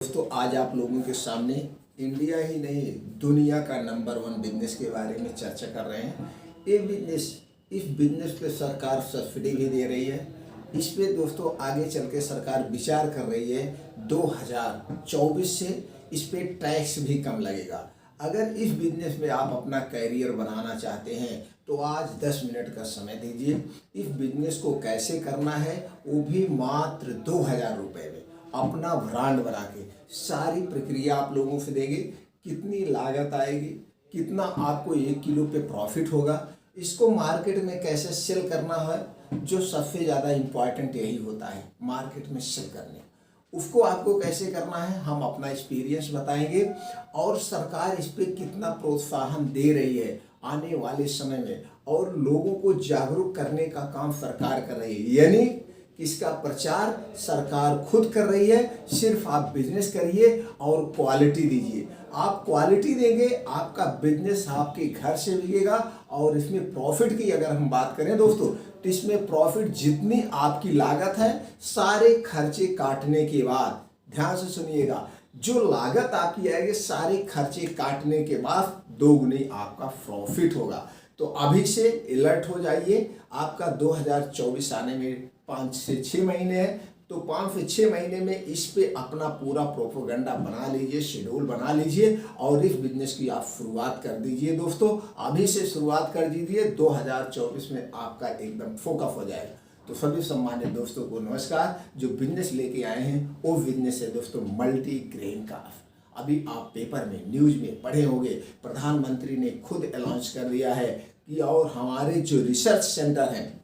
दोस्तों आज आप लोगों के सामने इंडिया ही नहीं दुनिया का नंबर 1 बिजनेस के बारे में चर्चा कर रहे हैं। इस बिजनेस पे सरकार सब्सिडी भी दे रही है। इस पे दोस्तों आगे चल के सरकार विचार कर रही है 2024 से इस पे टैक्स भी कम लगेगा। अगर इस बिजनेस में आप अपना कैरियर बनाना चाहते हैं तो आज 10 मिनट का समय दीजिए। इस बिजनेस को कैसे करना है वो भी मात्र 2000 रुपये में अपना ब्रांड बना के सारी प्रक्रिया आप लोगों से देंगे। कितनी लागत आएगी, कितना आपको 1 किलो पे प्रॉफिट होगा, इसको मार्केट में कैसे सेल करना है, जो सबसे ज़्यादा इम्पॉर्टेंट यही होता है मार्केट में सेल करने। उसको आपको कैसे करना है हम अपना एक्सपीरियंस बताएंगे और सरकार इस पर कितना प्रोत्साहन दे रही है आने वाले समय में, और लोगों को जागरूक करने का काम सरकार कर रही है। यानी इसका प्रचार सरकार खुद कर रही है। सिर्फ आप बिजनेस करिए और क्वालिटी दीजिए। आप क्वालिटी देंगे, आपका बिजनेस आपके घर से बिकेगा। और इसमें प्रॉफिट की अगर हम बात करें दोस्तों तो इसमें प्रॉफिट जितनी आपकी लागत है सारे खर्चे काटने के बाद, ध्यान से सुनिएगा, जो लागत आपकी आएगी सारे खर्चे काटने के बाद दोगुनी आपका प्रॉफिट होगा। तो अभी से अलर्ट हो जाइए। आपका 2024 आने में 5 से 6 महीने है, तो 5 से 6 महीने में इस पे अपना पूरा प्रोपोगंडा बना लीजिए, शेड्यूल बना लीजिए और इस बिजनेस की आप शुरुआत कर दीजिए। दोस्तों अभी से शुरुआत कर दीजिए, 2024 में आपका एकदम फोकस हो जाएगा। तो सभी सम्मानित दोस्तों को नमस्कार। जो बिजनेस लेके आए हैं वो बिजनेस है दोस्तों मल्टी ग्रेन का। अभी आप पेपर में न्यूज में पढ़े होंगे, प्रधानमंत्री ने खुद अनाउंस कर दिया है कि और हमारे जो रिसर्च सेंटर हैं,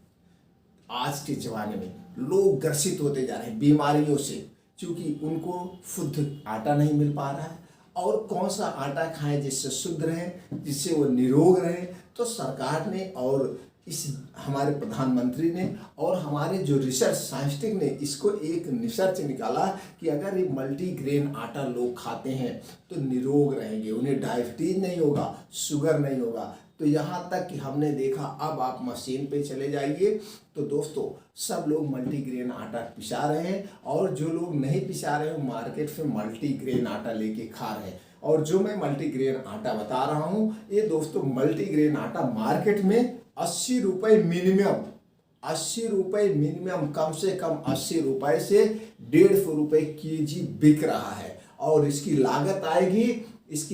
आज के ज़माने में लोग ग्रसित होते जा रहे हैं बीमारियों से, क्योंकि उनको शुद्ध आटा नहीं मिल पा रहा है। और कौन सा आटा खाएं जिससे शुद्ध रहे, जिससे वो निरोग रहे। तो सरकार ने और इस हमारे प्रधानमंत्री ने और हमारे जो रिसर्च साइंटिस्ट ने इसको एक रिसर्च निकाला कि अगर ये मल्टी ग्रेन आटा लोग खाते हैं तो निरोग रहेंगे, उन्हें डायबिटीज नहीं होगा, शुगर नहीं होगा। तो यहाँ तक कि हमने देखा, अब आप मशीन पे चले जाइए तो दोस्तों सब लोग मल्टी ग्रेन आटा पिसा रहे हैं, और जो लोग नहीं पिसा रहे हैं मार्केट से मल्टी ग्रेन आटा लेके खा रहे हैं। और जो मैं मल्टी ग्रेन आटा बता रहा हूँ ये दोस्तों मल्टी ग्रेन आटा मार्केट में 80 रुपये मिनिमम, 80 रुपये मिनिमम, कम से कम 80 रुपये से 150 रुपये केजी बिक रहा है। और इसकी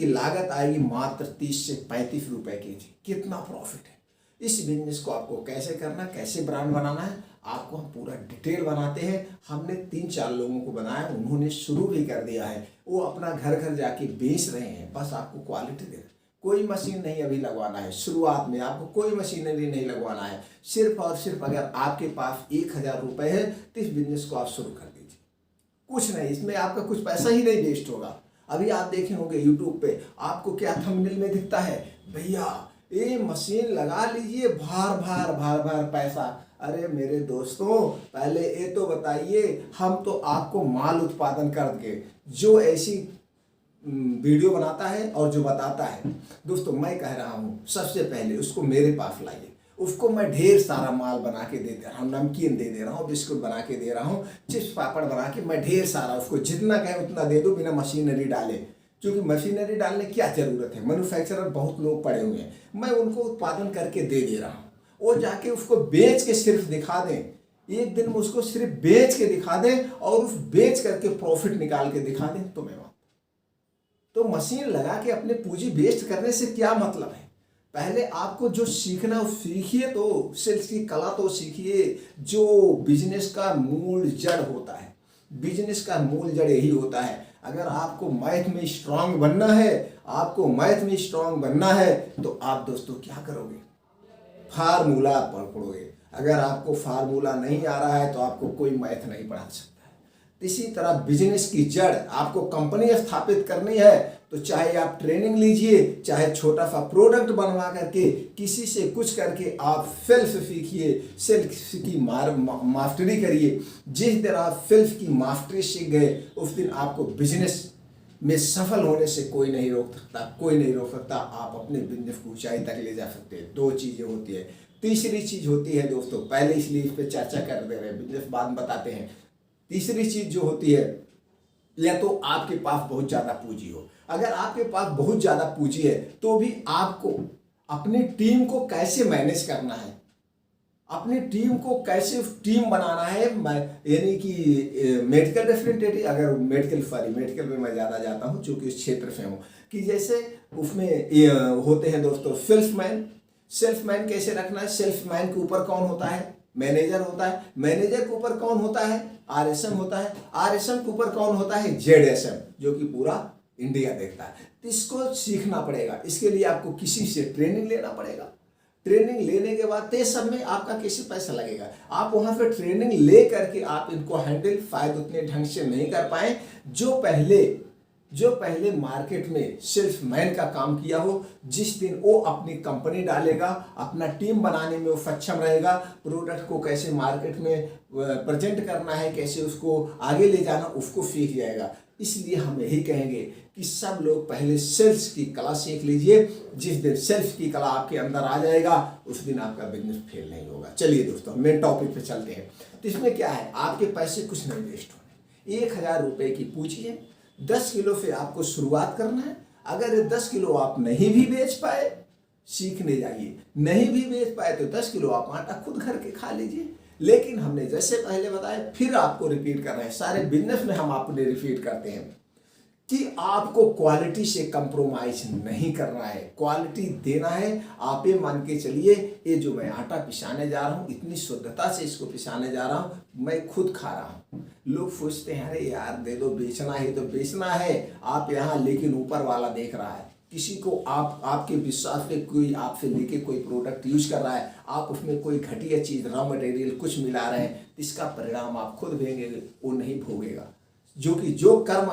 लागत आएगी मात्र 30 से 35 रुपये केजी। कितना प्रॉफिट है। इस बिजनेस को आपको कैसे करना, कैसे ब्रांड बनाना है, आपको हम पूरा डिटेल बनाते हैं। हमने 3-4 लोगों को बनाया, उन्होंने शुरू भी कर दिया है, वो अपना घर घर जाके बेच रहे हैं। बस आपको क्वालिटी देना, कोई मशीन नहीं अभी लगवाना है। शुरुआत में आपको कोई मशीनरी नहीं लगवाना है। सिर्फ और सिर्फ अगर आपके पास 1000 रुपये है तो इस बिजनेस को आप शुरू कर दीजिए। कुछ नहीं, इसमें आपका कुछ पैसा ही नहीं वेस्ट होगा। अभी आप देखे होंगे यूट्यूब पे आपको क्या थंबनेल में दिखता है, भैया ये मशीन लगा लीजिए, भार भार भार भार पैसा। अरे मेरे दोस्तों पहले ये तो बताइए, हम तो आपको माल उत्पादन करके जो ऐसी वीडियो बनाता है और जो बताता है, दोस्तों मैं कह रहा हूँ सबसे पहले उसको मेरे पास लाइए। उसको मैं ढेर सारा माल बना के दे रहा हूँ, नमकीन दे दे रहा हूँ, बिस्कुट बना के दे रहा हूँ, चिप्स पापड़ बना के मैं ढेर सारा उसको जितना कहे उतना दे दो बिना मशीनरी डाले। क्योंकि मशीनरी डालने की क्या ज़रूरत है, मैन्युफैक्चरर बहुत लोग पड़े हुए हैं, मैं उनको उत्पादन करके दे दे रहा हूँ। वो जाके उसको बेच के सिर्फ दिखा दें, एक दिन में उसको सिर्फ बेच के दिखा दें और उस बेच करके प्रॉफिट निकाल के दिखा दें तो मैं वहाँ। तो मशीन लगा के अपने पूंजी वेस्ट करने से क्या मतलब है। पहले आपको जो सीखना है सीखिए, तो सेल्स की कला तो सीखिए। जो बिजनेस का मूल जड़ होता है, बिजनेस का मूल जड़ यही होता है। अगर आपको मैथ में स्ट्रांग बनना है, तो आप दोस्तों क्या करोगे, फार्मूला पढ़ोगे। अगर आपको फार्मूला नहीं आ रहा है तो आपको कोई मैथ नहीं पढ़ा सकता है। इसी तरह बिजनेस की जड़, आपको कंपनी स्थापित करनी है तो चाहे आप ट्रेनिंग लीजिए, चाहे छोटा सा प्रोडक्ट बनवा करके किसी से कुछ करके आप सेल्फ सीखिए, सेल्फ की मास्टरी करिए। जिस दिन आप सेल्फ की मास्टरी सीख गए उस दिन आपको बिजनेस में सफल होने से कोई नहीं रोक सकता। आप अपने बिजनेस को ऊंचाई तक ले जा सकते हैं। 2 चीज़ें होती है। तीसरी चीज़ होती है दोस्तों, पहले इसलिए इस पर चर्चा कर दे रहे हैं, बिजनेस बाद में बताते हैं। तीसरी चीज़ जो होती है या तो आपके पास बहुत ज़्यादा पूंजी हो। अगर आपके पास बहुत ज़्यादा पूंजी है तो भी आपको अपनी टीम को कैसे मैनेज करना है, अपनी टीम को कैसे टीम बनाना है, यानी कि मेडिकल रिप्रेजेंटेटिव, अगर मेडिकल में मैं ज़्यादा जाता हूँ चूँकि इस क्षेत्र से हूँ, कि जैसे उसमें होते हैं दोस्तों सेल्समैन कैसे रखना है। सेल्समैन के ऊपर कौन होता है, मैनेजर होता है। मैनेजर के ऊपर कौन होता है, आरएसएम होता है। आरएसएम के ऊपर कौन होता है, जेडएसएम, जो कि पूरा इंडिया देखता है। तो इसको सीखना पड़ेगा, इसके लिए आपको किसी से ट्रेनिंग लेना पड़ेगा। ट्रेनिंग लेने के बाद ते सब में आपका कैसे पैसा लगेगा, आप वहां पे ट्रेनिंग ले करके आप इनको हैंडल शायद उतने ढंग से नहीं कर पाए जो पहले मार्केट में सेल्समैन का काम किया हो। जिस दिन वो अपनी कंपनी डालेगा, अपना टीम बनाने में वो सक्षम रहेगा, प्रोडक्ट को कैसे मार्केट में प्रेजेंट करना है, कैसे उसको आगे ले जाना, उसको सीख जाएगा। इसलिए हम यही कहेंगे कि सब लोग पहले सेल्स की कला सीख लीजिए। जिस दिन सेल्स की कला आपके अंदर आ जाएगा उस दिन आपका बिजनेस फेल नहीं होगा। चलिए दोस्तों मेन टॉपिक पे चलते हैं। तो इसमें क्या है, आपके पैसे कुछ नहीं वेस्ट होने। 1000 रुपये की पूंजी है, 10 किलो से आपको शुरुआत करना है। अगर ये 10 किलो आप नहीं भी बेच पाए, सीखने जाइए। नहीं भी बेच पाए तो 10 किलो आप आटा खुद घर के खा लीजिए। लेकिन हमने जैसे पहले बताया, फिर आपको रिपीट कर रहे हैं, सारे बिजनेस में हम आपको रिपीट करते हैं कि आपको क्वालिटी से कंप्रोमाइज नहीं करना है, क्वालिटी देना है। आप ये मान के चलिए, ये जो मैं आटा पिसाने जा रहा हूँ, इतनी शुद्धता से इसको पिसाने जा रहा हूँ, मैं खुद खा रहा हूँ। लोग सोचते हैं अरे यार दे दो, बेचना है तो बेचना है आप यहाँ, लेकिन ऊपर वाला देख रहा है। किसी को आपके विश्वास पे कोई आपसे लेके कोई प्रोडक्ट यूज कर रहा है, आप उसमें कोई घटिया चीज़, रॉ मटेरियल कुछ मिला रहे हैं, इसका परिणाम आप खुद देंगे, वो नहीं भोगेगा। जो कर्म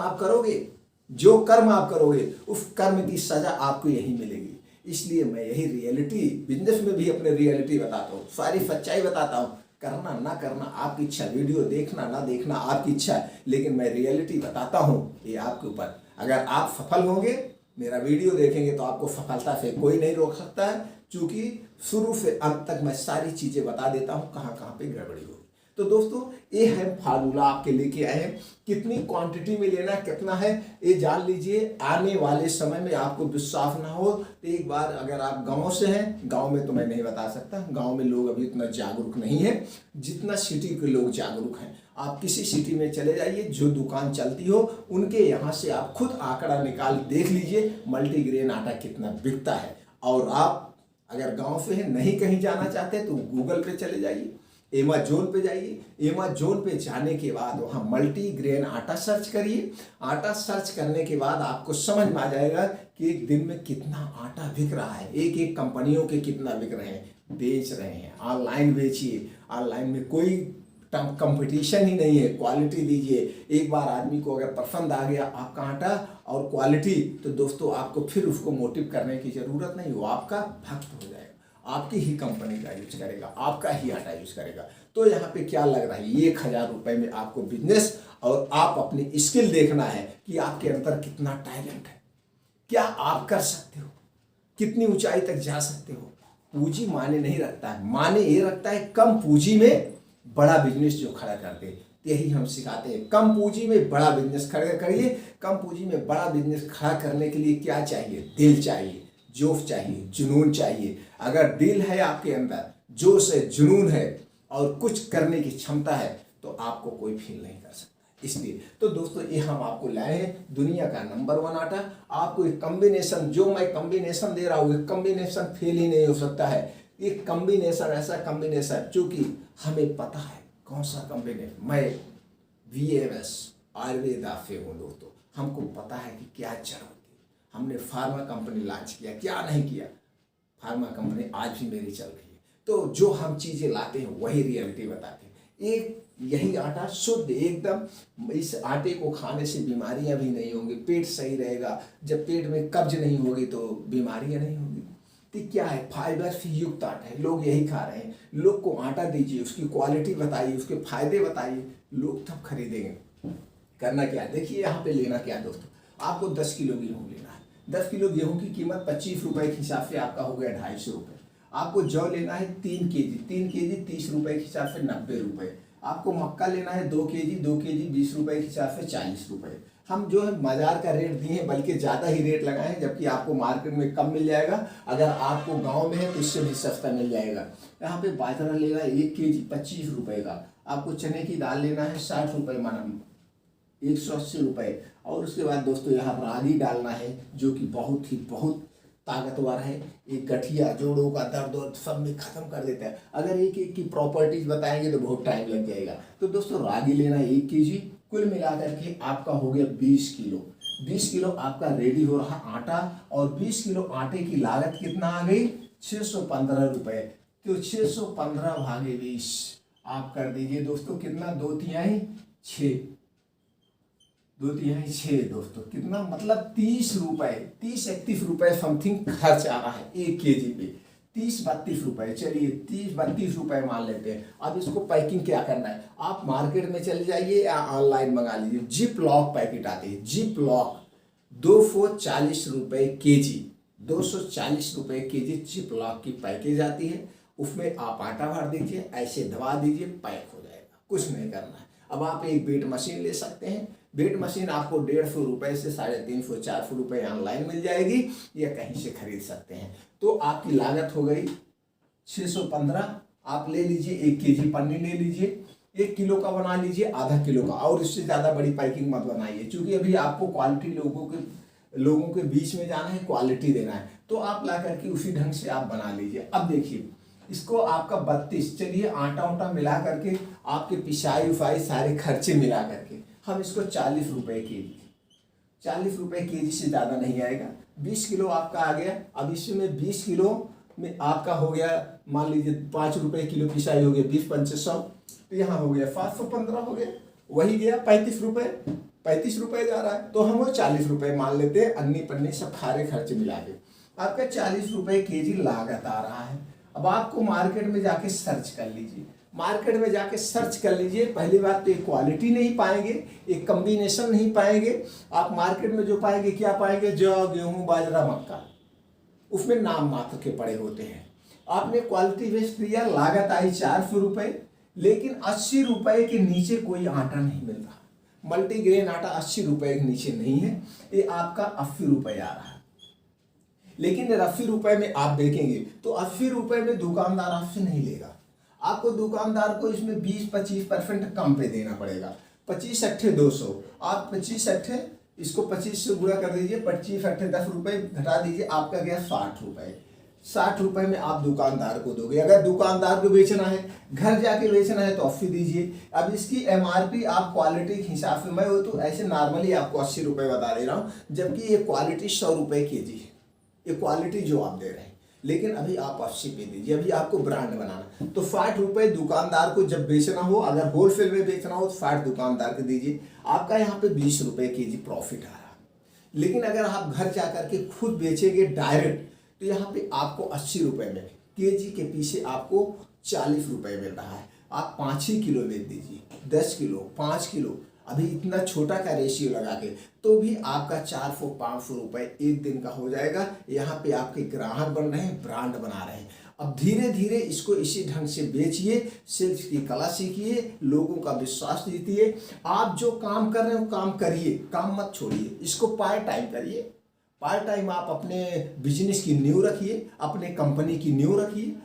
आप करोगे उस कर्म की सजा आपको यही मिलेगी। इसलिए मैं यही रियलिटी, बिजनेस में भी अपने रियलिटी बताता हूँ, सारी सच्चाई बताता हूँ। करना ना करना आपकी इच्छा, वीडियो देखना ना देखना आपकी इच्छा, लेकिन मैं रियलिटी बताता हूँ, ये आपके ऊपर। अगर आप सफल होंगे, मेरा वीडियो देखेंगे, तो आपको सफलता से कोई नहीं रोक सकता है, क्योंकि शुरू से अंत तक मैं सारी चीज़ें बता देता हूँ कहाँ कहाँ पे गड़बड़ी होगी। तो दोस्तों ये है फार्मूला आपके लेके आए हैं। कितनी क्वांटिटी में लेना, कितना है, ये जान लीजिए। आने वाले समय में आपको विश्वास ना हो तो एक बार, अगर आप गांव से हैं, गांव में तो मैं नहीं बता सकता, गांव में लोग अभी इतना जागरूक नहीं है जितना सिटी के लोग जागरूक हैं। आप किसी सिटी में चले जाइए, जो दुकान चलती हो उनके यहाँ से आप खुद आंकड़ा निकाल देख लीजिए मल्टीग्रेन आटा कितना बिकता है। और आप अगर गाँव से हैं, नहीं कहीं जाना चाहते, तो गूगल पे चले जाइए, एमाजोन पे जाइए। एमाजोन पे जाने के बाद वहाँ मल्टीग्रेन आटा सर्च करिए। आटा सर्च करने के बाद आपको समझ में आ जाएगा कि एक दिन में कितना आटा बिक रहा है, एक एक कंपनियों के कितना बिक रहे हैं, बेच रहे हैं। ऑनलाइन बेचिए, ऑनलाइन में कोई कंपटीशन ही नहीं है, क्वालिटी दीजिए। एक बार आदमी को अगर पसंद आ गया आपका आटा और क्वालिटी, तो दोस्तों आपको फिर उसको मोटिव करने की जरूरत नहीं, वो आपका भक्त हो जाएगा, आपकी ही कंपनी का यूज करेगा, आपका ही आटा यूज करेगा। तो यहाँ पे क्या लग रहा है, 1000 रुपये में आपको बिजनेस, और आप अपनी स्किल देखना है कि आपके अंदर कितना टैलेंट है, क्या आप कर सकते हो, कितनी ऊंचाई तक जा सकते हो। पूंजी माने नहीं रखता है, माने ये रखता है कम पूंजी में बड़ा बिजनेस जो खड़ा कर दे। यही हम सिखाते हैं, कम पूंजी में बड़ा बिजनेस खड़ा करिए। कम पूंजी में बड़ा बिजनेस खड़ा करने के लिए क्या चाहिए, दिल चाहिए, जोश चाहिए, जुनून चाहिए। अगर दिल है आपके अंदर, जोश है, जुनून है और कुछ करने की क्षमता है, तो आपको कोई फेल नहीं कर सकता। इसलिए तो दोस्तों ये हम आपको लाए हैं दुनिया का नंबर 1 आटा। आपको एक कॉम्बिनेशन, जो मैं कॉम्बिनेशन दे रहा हूँ, कॉम्बिनेशन फेल ही नहीं हो सकता है। एक कॉम्बिनेशन, ऐसा कॉम्बिनेशन जो कि हमें पता है कौन सा कॉम्बिनेशन। मैं VMS आयुर्वेदा से हूँ दोस्तों, हमको पता है कि क्या जड़ होती है। हमने फार्मा कंपनी लॉन्च किया, क्या नहीं किया, फार्मा कंपनी आज भी मेरी चल रही है। तो जो हम चीज़ें लाते हैं वही रियलिटी बताते हैं। एक यही आटा शुद्ध एकदम, इस आटे को खाने से बीमारियां भी नहीं होंगी, पेट सही रहेगा। जब पेट में कब्ज नहीं होगी तो बीमारियां नहीं होंगी। तो क्या है, फाइबर से युक्त आटा है, लोग यही खा रहे हैं। लोग को आटा दीजिए, उसकी क्वालिटी बताइए, उसके फायदे बताइए, लोग तब खरीदेंगे। करना क्या है, देखिए यहाँ पे लेना क्या है दोस्तों, आपको 10 किलो गेहूँ लेना है। 10 किलो गेहूँ की कीमत 25 रुपये के हिसाब से आपका हो गया 250 रुपये। आपको जौ लेना है 3 केजी, 3 केजी 30 रुपये के हिसाब से 90 रुपये। आपको मक्का लेना है 2 केजी, 2 केजी 20 रुपये के हिसाब से 40 रुपये। हम जो है बाजार का रेट दिए हैं, बल्कि ज़्यादा ही रेट लगाए हैं, जबकि आपको मार्केट में कम मिल जाएगा। अगर आपको गांव में है तो इससे भी सस्ता मिल जाएगा। यहाँ पे बाजरा लेगा 1 केजी 25 रुपये का। आपको चने की दाल लेना है 60 रुपये माना 180 रुपये। और उसके बाद दोस्तों यहाँ रागी डालना है, जो कि बहुत ताकतवर है। एक गठिया जोड़ों का दर्द और सब में ख़त्म कर देता है। अगर एक एक की प्रॉपर्टीज बताएंगे तो बहुत टाइम लग जाएगा। तो दोस्तों रागी लेना है 1 केजी। कुल मिलाकर के आपका हो गया 20 किलो। 20 किलो आपका रेडी हो रहा आटा, और 20 किलो आटे की लागत कितना आ गई? 615 रुपये। तो 615 भागे 20 आप कर दीजिए दोस्तों, कितना? 2/3 6, 2/3 6 दोस्तों, कितना? मतलब 30 रुपये, 30-31 रुपये समथिंग खर्च आ रहा है 1 केजी पे। 30-32 रुपये, चलिए 30-32 रुपये मान लेते हैं। अब इसको पैकिंग क्या करना है? आप मार्केट में चले जाइए या ऑनलाइन मंगा लीजिए। जिप लॉक पैकेट आती है, जिप लॉक 240 रुपये केजी, 240 रुपये केजी जिप लॉक की पैकेज आती है। उसमें आप आटा भर दीजिए, ऐसे दबा दीजिए, पैक हो जाएगा, कुछ नहीं करना है। अब आप एक वेट मशीन ले सकते हैं। वेट मशीन आपको 150 रुपये से 350-400 रुपये ऑनलाइन मिल जाएगी, या कहीं से खरीद सकते हैं। तो आपकी लागत हो गई 615। आप ले लीजिए 1 केजी पन्नी ले लीजिए, 1 किलो का बना लीजिए, आधा किलो का, और इससे ज़्यादा बड़ी पैकिंग मत बनाइए, क्योंकि अभी आपको क्वालिटी लोगों के बीच में जाना है, क्वालिटी देना है। तो आप ला करके उसी ढंग से आप बना लीजिए। अब देखिए इसको आपका 32, चलिए आटा उटा मिला करके आपके पिसाई उफाई सारे खर्चे मिला करके हम इसको 40 रुपये केजी, 40 रुपये केजी से ज़्यादा नहीं आएगा। 20 किलो आपका आ गया। अब इसमें 20 किलो में आपका हो गया, मान लीजिए 5 रुपये किलो पिसाई हो गया, 20-5 100, तो यहाँ हो गया 515 हो गया, वही गया 35 रुपये, 35 रुपये जा रहा है। तो हम वो 40 रुपये मान लेते हैं, अन्नी पन्नी सब खारे खर्चे मिला के आपका 40 रुपये केजी लागत आ रहा है। अब आपको मार्केट में जाके सर्च कर लीजिए, मार्केट में जाके सर्च कर लीजिए। पहली बात तो एक क्वालिटी नहीं पाएंगे, एक कम्बिनेशन नहीं पाएंगे। आप मार्केट में जो पाएंगे, क्या पाएंगे? जौ, गेहूं, बाजरा, मक्का, उसमें नाम मात्र के पड़े होते हैं। आपने क्वालिटी बेस्ड दिया, लागत आई 400 रुपये, लेकिन 80 रुपये के नीचे कोई आटा नहीं मिल रहा। मल्टीग्रेन आटा 80 रुपये के नीचे नहीं है, ये आपका 80 रुपये आ रहा है। लेकिन 80 रुपये में आप देखेंगे तो 80 रुपये में दुकानदार आपसे नहीं लेगा। आपको दुकानदार को इसमें 20-25% कम पे देना पड़ेगा। 25 अट्ठे 200, आप 25 अट्ठे इसको 25 से गुणा कर दीजिए, 25 अट्ठे 10 रुपये घटा दीजिए, आपका गया 60 रुपये। 60 रुपये में आप दुकानदार को दोगे। अगर दुकानदार को बेचना है, घर जाके बेचना है तो 80 दीजिए। अब इसकी MRP आप क्वालिटी के हिसाब से, मैं वो तो ऐसे नॉर्मली आपको 80 रुपये बता दे रहा हूँ, जबकि ये क्वालिटी 100 रुपये केजी है, ये क्वालिटी जो आप दे रहे हैं। लेकिन अभी आप 80 पे दीजिए, अभी आपको ब्रांड बनाना। तो 60 रुपये दुकानदार को जब बेचना हो, अगर होलसेल में बेचना हो तो 60 दुकानदार को दीजिए, आपका यहाँ पे 20 रुपये केजी प्रॉफिट आ रहा है। लेकिन अगर आप घर जा करके खुद बेचेंगे डायरेक्ट, तो यहाँ पे आपको 80 रुपये में केजी के पीछे आपको 40 रुपये मिल रहा है। आप 5 किलो बेच दीजिए, 10 किलो, 5 किलो, अभी इतना छोटा का रेशियो लगा के, तो भी आपका 400-500 रुपये एक दिन का हो जाएगा। यहाँ पे आपके ग्राहक बन रहे हैं, ब्रांड बना रहे हैं। अब धीरे धीरे इसको इसी ढंग से बेचिए, सेल्स की कला सीखिए, लोगों का विश्वास जीतिए। आप जो काम कर रहे हो काम करिए, काम मत छोड़िए, इसको पार्ट टाइम करिए। पार्ट टाइम आप अपने बिजनेस की नींव रखिए, अपने कंपनी की नींव रखिए।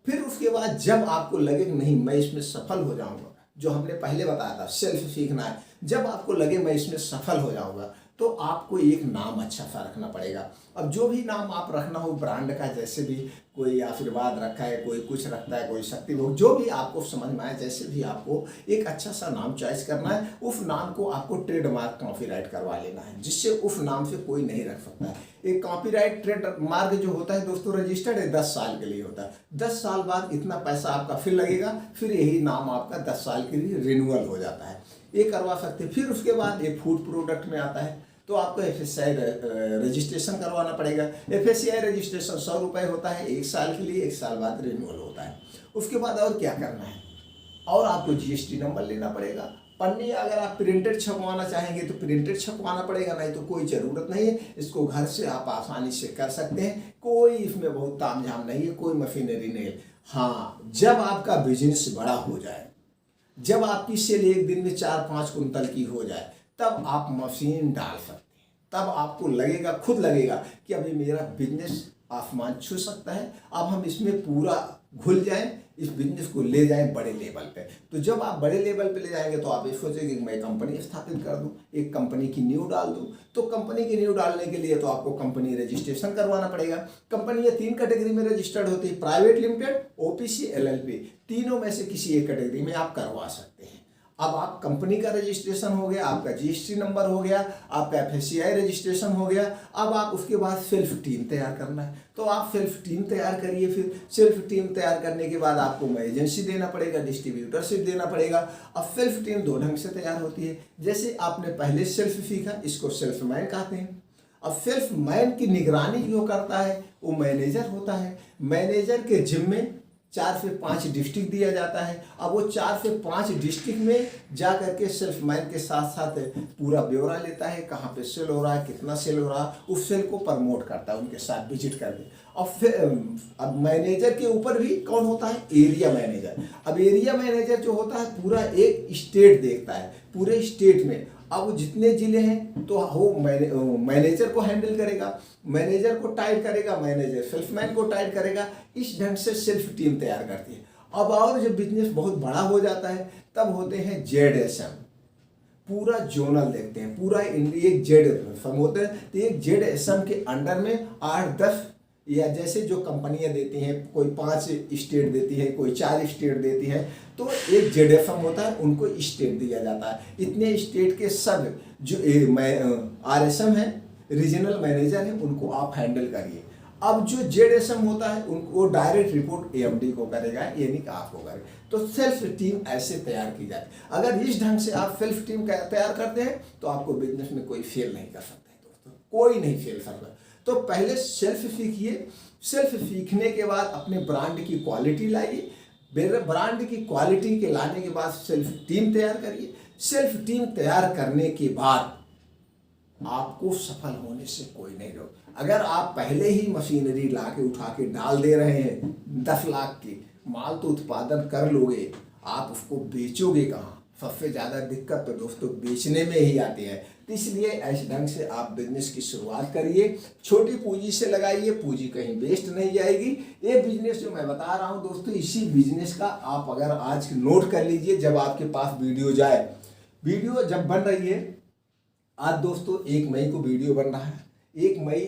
फिर उसके बाद जब आपको लगे कि नहीं मैं इसमें सफल हो जाऊँगा, जो हमने पहले बताया था सेल्फ सीखना है, जब आपको लगे मैं इसमें सफल हो जाऊंगा, तो आपको एक नाम अच्छा सा रखना पड़ेगा। अब जो भी नाम आप रखना हो ब्रांड का, जैसे भी कोई आशीर्वाद रखा है, कोई कुछ रखता है, कोई शक्ति भोग, जो भी आपको समझ में आए, जैसे भी आपको एक अच्छा सा नाम चॉइस करना है, उस नाम को आपको ट्रेडमार्क कॉपीराइट करवा लेना है, जिससे उस नाम से कोई नहीं रख सकता है। एक कॉपीराइट ट्रेडमार्क जो होता है दोस्तों रजिस्टर्ड है, 10 साल के लिए होता है। 10 साल बाद इतना पैसा आपका फिर लगेगा, फिर यही नाम आपका 10 साल के लिए रिन्यूअल हो जाता है, ये करवा सकते हैं। फिर उसके बाद ये फूड प्रोडक्ट में आता है, तो आपको FSCI रजिस्ट्रेशन करवाना पड़ेगा। FSCI रजिस्ट्रेशन 100 रुपये होता है 1 साल के लिए, 1 साल बाद रिन्यूअल होता है। उसके बाद और क्या करना है, और आपको GST नंबर लेना पड़ेगा। पन्नी अगर आप प्रिंटेड छपवाना चाहेंगे तो प्रिंटेड छपवाना पड़ेगा, नहीं तो कोई ज़रूरत नहीं है, इसको घर से आप आसानी से कर सकते हैं। कोई इसमें बहुत तामझाम नहीं है, कोई मशीनरी नहीं है। हाँ, जब आपका बिजनेस बड़ा हो जाए, जब आपकी सेल एक दिन में 4-5 कुंतल की हो जाए, तब आप मशीन डाल सकते हैं। तब आपको लगेगा, खुद लगेगा कि अभी मेरा बिजनेस आसमान छू सकता है, अब हम इसमें पूरा घुल जाएं, इस बिजनेस को ले जाएं बड़े लेवल पे। तो जब आप बड़े लेवल पे ले जाएंगे तो आप ये सोचेंगे कि मैं कंपनी स्थापित कर दूं, एक कंपनी की नींव डाल दूं। तो कंपनी की नींव डालने के लिए तो आपको कंपनी रजिस्ट्रेशन करवाना पड़ेगा। कंपनी ये 3 कैटेगरी में रजिस्टर्ड होती है, प्राइवेट लिमिटेड, ओपीसी, एलएलपी। तीनों में से किसी एक कैटेगरी में आप करवा सकते हैं। अब आप कंपनी का रजिस्ट्रेशन हो गया, आपका जीएसटी नंबर हो गया, आपका एफएससीआई रजिस्ट्रेशन हो गया। अब आप उसके बाद सेल्फ टीम तैयार करना है, तो आप सेल्फ टीम तैयार करिए। फिर सेल्फ टीम तैयार करने के बाद आपको एजेंसी देना पड़ेगा, डिस्ट्रीब्यूटरशिप देना पड़ेगा। अब सेल्फ टीम 2 ढंग से तैयार होती है। जैसे आपने पहले सेल्फ सीखा, इसको सेल्फ मैन कहते हैं। अब सेल्फ मैन की निगरानी जो करता है वो मैनेजर होता है। मैनेजर के जिम्मे 4 से 5 डिस्ट्रिक्ट दिया जाता है। अब वो 4 से 5 डिस्ट्रिक्ट में जा करके सेल्फ मैन के साथ साथ पूरा ब्यौरा लेता है, कहाँ पे सेल हो रहा है, कितना सेल हो रहा है, उस सेल को प्रमोट करता है उनके साथ विजिट करके। और फिर अब मैनेजर के ऊपर भी कौन होता है, एरिया मैनेजर। अब एरिया मैनेजर जो होता है पूरा एक स्टेट देखता है, पूरे स्टेट में अब जितने जिले हैं तो वो मैनेजर को हैंडल करेगा, मैनेजर को टाइट करेगा, मैनेजर सेल्समैन को टाइट करेगा। इस ढंग से सेल्फ टीम तैयार करती है। अब और जब बिजनेस बहुत बड़ा हो जाता है तब होते हैं जेडएसएम, पूरा जोनल देखते हैं, पूरा इंडिया एक जेडएसएम होते हैं। तो एक जेडएसएम के अंडर में 8-10 या जैसे जो कंपनियां देती हैं, कोई 5 स्टेट देती है, कोई 4 स्टेट देती है, तो एक जेडएफएम होता है, उनको स्टेट दिया जाता है। इतने स्टेट के सब जो आरएसएम है, रीजनल मैनेजर है, उनको आप हैंडल करिए। अब जो जेडएसएम होता है उनको डायरेक्ट रिपोर्ट एएमडी को करेगा, यानी कि आपको करेगा। तो सेल्फ टीम ऐसे तैयार की जाती है। अगर इस ढंग से आप सेल्फ टीम तैयार करते हैं तो आपको बिजनेस में कोई फेल नहीं कर सकता है दोस्तों, कोई नहीं फेल सकता। तो पहले सेल्फ सीखिए, सेल्फ सीखने के बाद अपने ब्रांड की क्वालिटी लाइए, ब्रांड की क्वालिटी के लाने के बाद सेल्फ टीम तैयार करिए। सेल्फ टीम तैयार करने के बाद आपको सफल होने से कोई नहीं रोक। अगर आप पहले ही मशीनरी ला के उठा के डाल दे रहे हैं 10 लाख की माल, तो उत्पादन कर लोगे, आप उसको बेचोगे कहाँ? सबसे ज़्यादा दिक्कत तो दोस्तों बेचने में ही आती है। तो इसलिए ऐसे ढंग से आप बिजनेस की शुरुआत करिए, छोटी पूंजी से लगाइए, पूंजी कहीं वेस्ट नहीं जाएगी। ये बिजनेस जो मैं बता रहा हूँ दोस्तों, इसी बिजनेस का आप अगर आज नोट कर लीजिए, जब आपके पास वीडियो जाए, वीडियो जब बन रही है आज दोस्तों 1 मई को वीडियो बन रहा है, 1 मई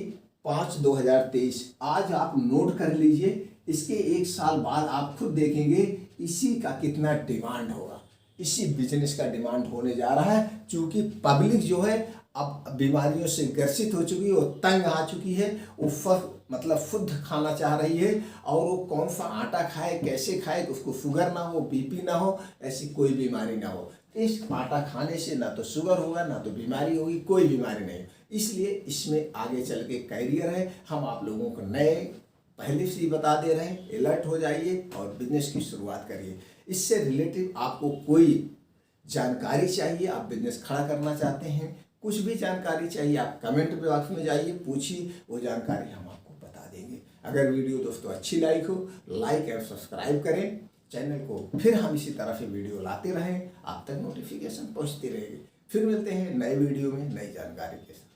5/2023, आज आप नोट कर लीजिए। इसके 1 साल बाद आप खुद देखेंगे इसी का कितना डिमांड होगा। इसी बिजनेस का डिमांड होने जा रहा है, क्योंकि पब्लिक जो है अब बीमारियों से ग्रसित हो चुकी है, वो तंग आ चुकी है, वो मतलब शुद्ध खाना चाह रही है। और वो कौन सा आटा खाए, कैसे खाए, उसको शुगर ना हो, बीपी ना हो, ऐसी कोई बीमारी ना हो। इस आटा खाने से ना तो शुगर होगा, ना तो बीमारी होगी, कोई बीमारी नहीं। इसलिए इसमें आगे चल के कैरियर है। हम आप लोगों को नए पहले से ही बता दे रहे हैं, अलर्ट हो जाइए और बिजनेस की शुरुआत करिए। इससे रिलेटिव आपको कोई जानकारी चाहिए, आप बिजनेस खड़ा करना चाहते हैं, कुछ भी जानकारी चाहिए, आप कमेंट बॉक्स में जाइए, पूछिए, वो जानकारी हम आपको बता देंगे। अगर वीडियो दोस्तों अच्छी लाइक एंड सब्सक्राइब करें चैनल को, फिर हम इसी तरह से वीडियो लाते रहें, आप तक नोटिफिकेशन पहुंचती रहेगी। फिर मिलते हैं नए वीडियो में नई जानकारी के साथ।